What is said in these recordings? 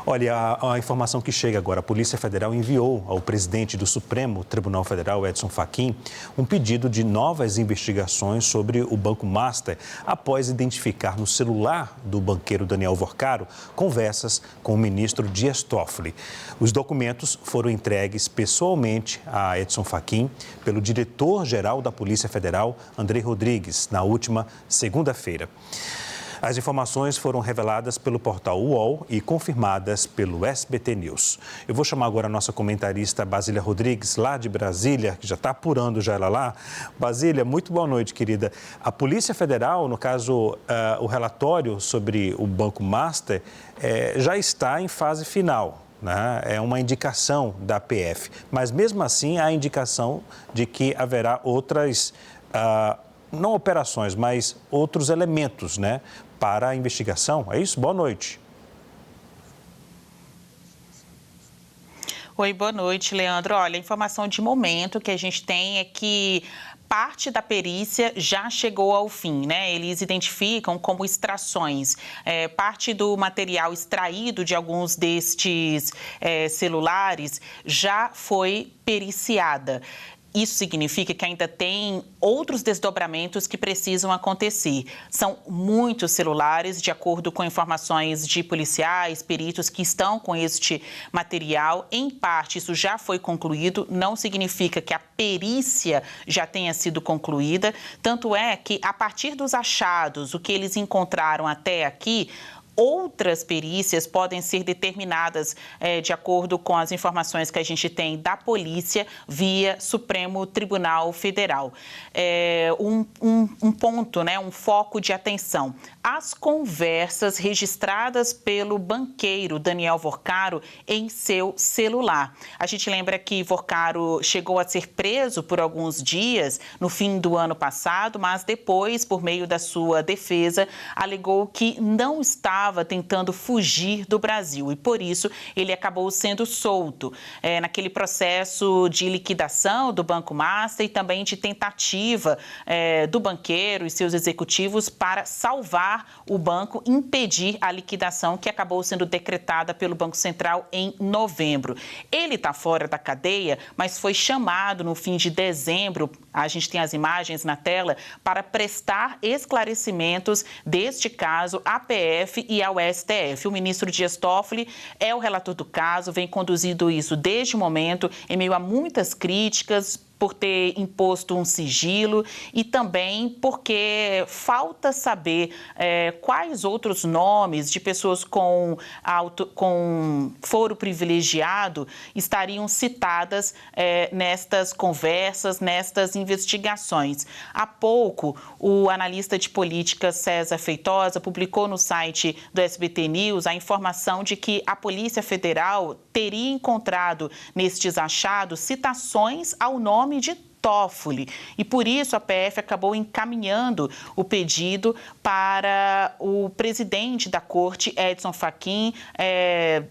Olha, a informação que chega agora, a Polícia Federal enviou ao presidente do Supremo Tribunal Federal, Edson Fachin, um pedido de novas investigações sobre o Banco Master, após identificar no celular do banqueiro Daniel Vorcaro conversas com o ministro Dias Toffoli. Os documentos foram entregues pessoalmente a Edson Fachin pelo diretor-geral da Polícia Federal, Andrei Rodrigues, na última segunda-feira. As informações foram reveladas pelo portal UOL e confirmadas pelo SBT News. Eu vou chamar agora a nossa comentarista Basília Rodrigues, lá de Brasília, que já está apurando já ela lá. Basília, muito boa noite, querida. A Polícia Federal, no caso, o relatório sobre o Banco Master, já está em fase final. É uma indicação da PF, mas mesmo assim há indicação de que haverá outras, não operações, mas outros elementos, para a investigação. É isso? Boa noite. Oi, boa noite, Leandro. Olha, a informação de momento que a gente tem é que parte da perícia já chegou ao fim, Eles identificam como extrações. Parte do material extraído de alguns destes celulares já foi periciada. Isso significa que ainda tem outros desdobramentos que precisam acontecer. São muitos celulares, de acordo com informações de policiais, peritos que estão com este material. Em parte, isso já foi concluído, não significa que a perícia já tenha sido concluída. Tanto é que, a partir dos achados, o que eles encontraram até aqui, outras perícias podem ser determinadas de acordo com as informações que a gente tem da polícia via Supremo Tribunal Federal. Um ponto, um foco de atenção. As conversas registradas pelo banqueiro Daniel Vorcaro em seu celular. A gente lembra que Vorcaro chegou a ser preso por alguns dias no fim do ano passado, mas depois, por meio da sua defesa, alegou que não estava tentando fugir do Brasil e, por isso, ele acabou sendo solto naquele processo de liquidação do Banco Master e também de tentativa do banqueiro e seus executivos para salvar o banco, impedir a liquidação que acabou sendo decretada pelo Banco Central em novembro. Ele está fora da cadeia, mas foi chamado no fim de dezembro, a gente tem as imagens na tela, para prestar esclarecimentos deste caso à PF e ao STF. O ministro Dias Toffoli é o relator do caso, vem conduzindo isso desde o momento, em meio a muitas críticas, por ter imposto um sigilo e também porque falta saber quais outros nomes de pessoas com foro privilegiado estariam citadas nestas conversas, nestas investigações. Há pouco, o analista de política César Feitosa publicou no site do SBT News a informação de que a Polícia Federal teria encontrado nestes achados citações ao nome de Toffoli. E por isso a PF acabou encaminhando o pedido para o presidente da corte, Edson Fachin,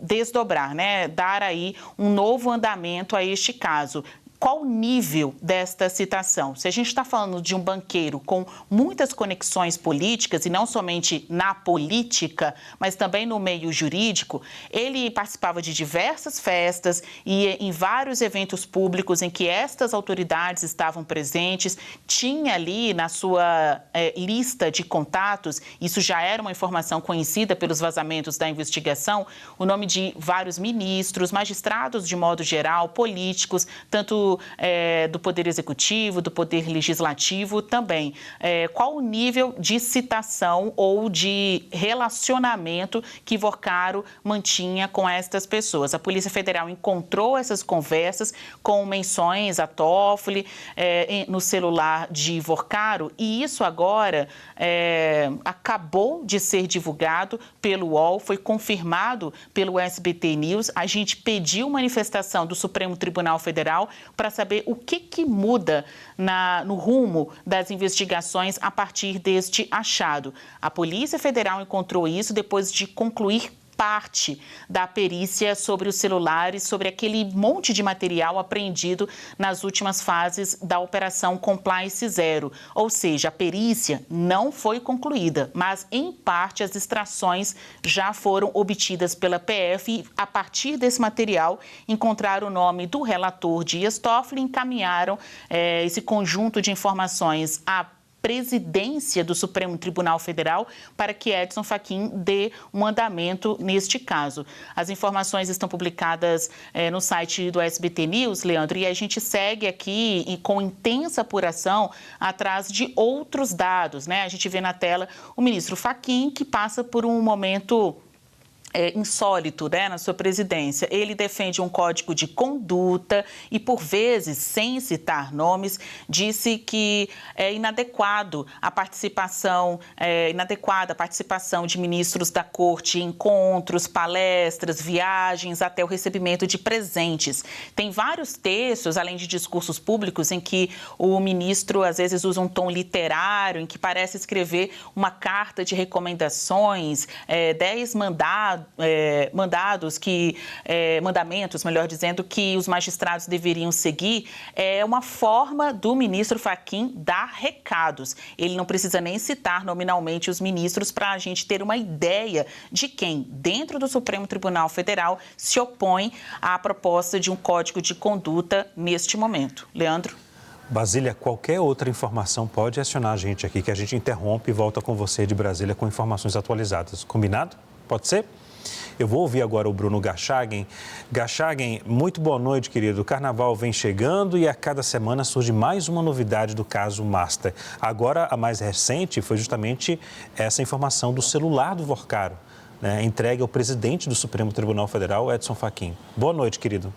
desdobrar, dar aí um novo andamento a este caso. Qual o nível desta citação? Se a gente está falando de um banqueiro com muitas conexões políticas, e não somente na política, mas também no meio jurídico, ele participava de diversas festas e em vários eventos públicos em que estas autoridades estavam presentes, tinha ali na sua lista de contatos, isso já era uma informação conhecida pelos vazamentos da investigação, o nome de vários ministros, magistrados de modo geral, políticos, tanto do Poder Executivo, do Poder Legislativo também. Qual o nível de citação ou de relacionamento que Vorcaro mantinha com estas pessoas? A Polícia Federal encontrou essas conversas com menções a Toffoli no celular de Vorcaro e isso agora acabou de ser divulgado pelo UOL, foi confirmado pelo SBT News. A gente pediu manifestação do Supremo Tribunal Federal para saber o que muda no rumo das investigações a partir deste achado. A Polícia Federal encontrou isso depois de concluir parte da perícia sobre os celulares, sobre aquele monte de material apreendido nas últimas fases da Operação Compliance Zero. Ou seja, a perícia não foi concluída, mas, em parte, as extrações já foram obtidas pela PF e, a partir desse material, encontraram o nome do relator Dias Toffoli e encaminharam esse conjunto de informações à presidência do Supremo Tribunal Federal para que Edson Fachin dê um andamento neste caso. As informações estão publicadas no site do SBT News, Leandro, e a gente segue aqui com intensa apuração atrás de outros dados, né? A gente vê na tela o ministro Fachin, que passa por um momento insólito, né, na sua presidência. Ele defende um código de conduta e, por vezes, sem citar nomes, disse que é inadequada a participação de ministros da corte em encontros, palestras, viagens, até o recebimento de presentes. Tem vários textos, além de discursos públicos, em que o ministro, às vezes, usa um tom literário, em que parece escrever uma carta de recomendações, 10 mandamentos, melhor dizendo, que os magistrados deveriam seguir. É uma forma do ministro Fachin dar recados. Ele não precisa nem citar nominalmente os ministros para a gente ter uma ideia de quem, dentro do Supremo Tribunal Federal, se opõe à proposta de um código de conduta neste momento. Leandro? Basília, qualquer outra informação pode acionar a gente aqui, que a gente interrompe e volta com você de Brasília com informações atualizadas. Combinado? Pode ser? Eu vou ouvir agora o Bruno Garchagen. Garchagen, muito boa noite, querido. O carnaval vem chegando e a cada semana surge mais uma novidade do caso Master. Agora, a mais recente foi justamente essa informação do celular do Vorcaro, né, entregue ao presidente do Supremo Tribunal Federal, Edson Fachin. Boa noite, querido.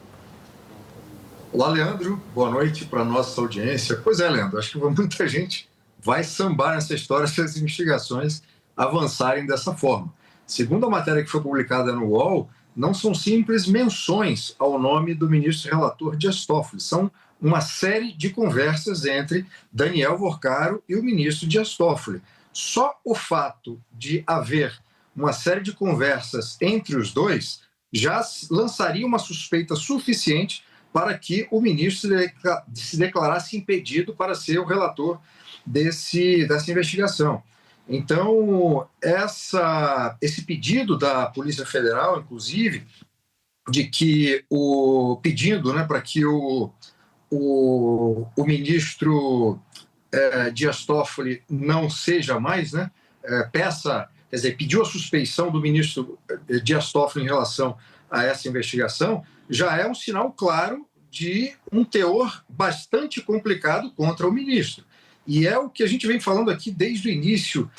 Olá, Leandro. Boa noite para a nossa audiência. Pois é, Leandro, acho que muita gente vai sambar nessa história se as investigações avançarem dessa forma. Segundo a matéria que foi publicada no UOL, não são simples menções ao nome do ministro relator Dias Toffoli. São uma série de conversas entre Daniel Vorcaro e o ministro Dias Toffoli. Só o fato de haver uma série de conversas entre os dois já lançaria uma suspeita suficiente para que o ministro se declarasse impedido para ser o relator dessa investigação. Então, esse pedido da Polícia Federal, inclusive, de que pedindo, né, para que o ministro Dias Toffoli não seja mais, né, pediu a suspeição do ministro Dias Toffoli em relação a essa investigação, já é um sinal claro de um teor bastante complicado contra o ministro. E é o que a gente vem falando aqui desde o início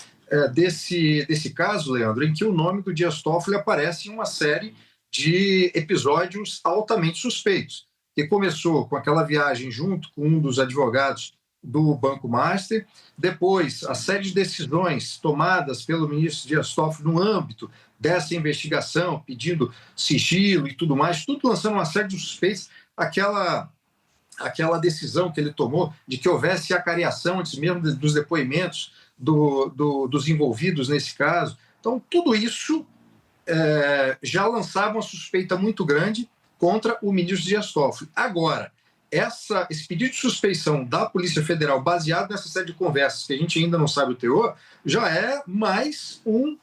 desse caso, Leandro, em que o nome do Dias Toffoli aparece em uma série de episódios altamente suspeitos, que começou com aquela viagem junto com um dos advogados do Banco Master, depois a série de decisões tomadas pelo ministro Dias Toffoli no âmbito dessa investigação, pedindo sigilo e tudo mais, tudo lançando uma série de suspeitos, aquela decisão que ele tomou de que houvesse acariação antes mesmo dos depoimentos dos envolvidos nesse caso. Então, tudo isso já lançava uma suspeita muito grande contra o ministro Dias Toffoli. Agora, esse pedido de suspeição da Polícia Federal, baseado nessa série de conversas que a gente ainda não sabe o teor, já é mais um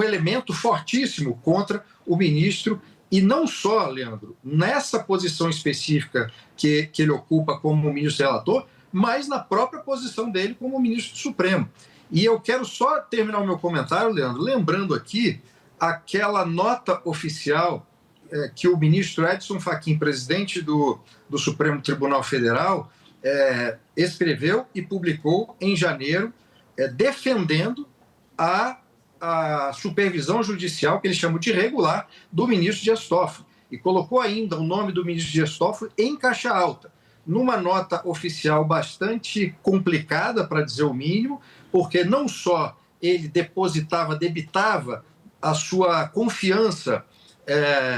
elemento fortíssimo contra o ministro. E não só, Leandro, nessa posição específica que ele ocupa como ministro relator, mas na própria posição dele como ministro do Supremo. E eu quero só terminar o meu comentário, Leandro, lembrando aqui aquela nota oficial que o ministro Edson Fachin, presidente do Supremo Tribunal Federal, escreveu e publicou em janeiro, defendendo a supervisão judicial, que ele chamou de irregular, do ministro Dias Toffoli. E colocou ainda o nome do ministro Dias Toffoli em caixa alta, numa nota oficial bastante complicada, para dizer o mínimo, porque não só ele debitava a sua confiança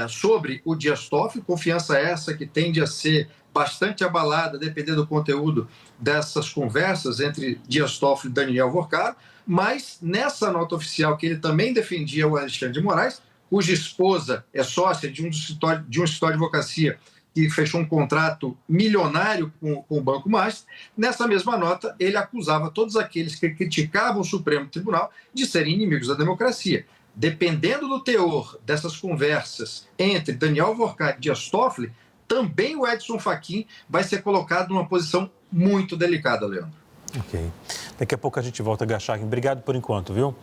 sobre o Dias Toffoli, confiança essa que tende a ser bastante abalada, dependendo do conteúdo dessas conversas entre Dias Toffoli e Daniel Vorcaro, Mas nessa nota oficial que ele também defendia o Alexandre de Moraes, cuja esposa é sócia de um escritório de advocacia que fechou um contrato milionário com o Banco Master, nessa mesma nota ele acusava todos aqueles que criticavam o Supremo Tribunal de serem inimigos da democracia. Dependendo do teor dessas conversas entre Daniel Alvorquat e Dias Toffoli, também o Edson Fachin vai ser colocado numa posição muito delicada, Leandro. Ok. Daqui a pouco a gente volta, Garcharkin. Obrigado por enquanto, viu?